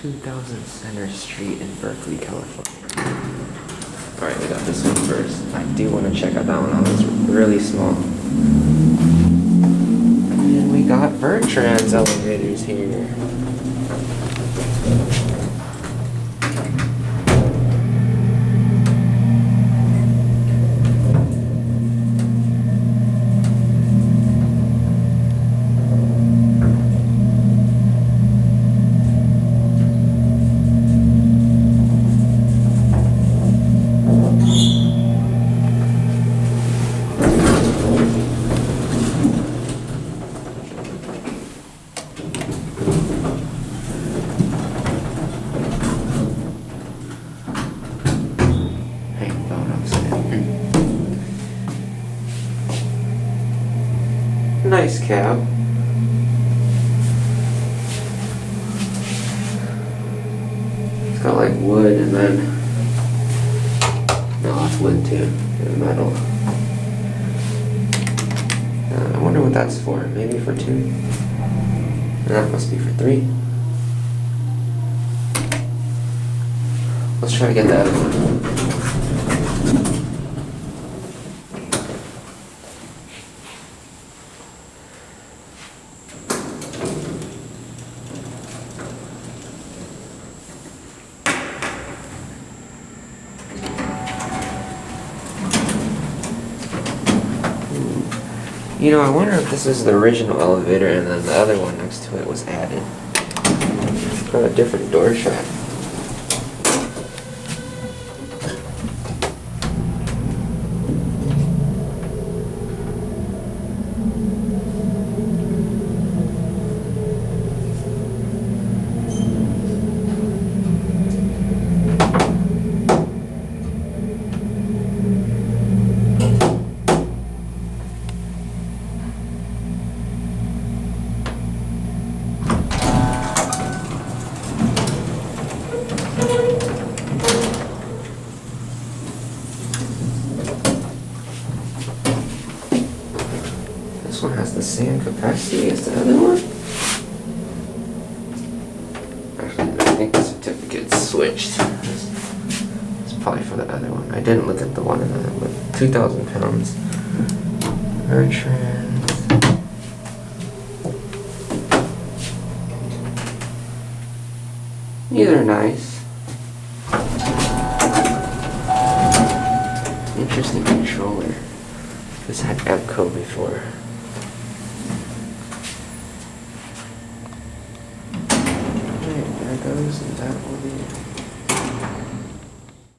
2000 Center Street in Berkeley, California. Alright, we got this one first. I do want to check out that one out. It's really small. And we got Vertrans elevators here. Nice cab. It's got like wood and then no, it's wood too, and metal. I wonder what that's for. Maybe for 2. And that must be for 3. Let's try to get that one. You know, I wonder if this is the original elevator and then the other one next to it was added. It's got a different door track. This one has the same capacity as the other one. Actually, I think the certificate's switched. It's probably for the other one. I didn't look at the one in the with 2,000 pounds. Vertrans. These are nice. Interesting controller. This had EPCO before. Alright, there goes that one.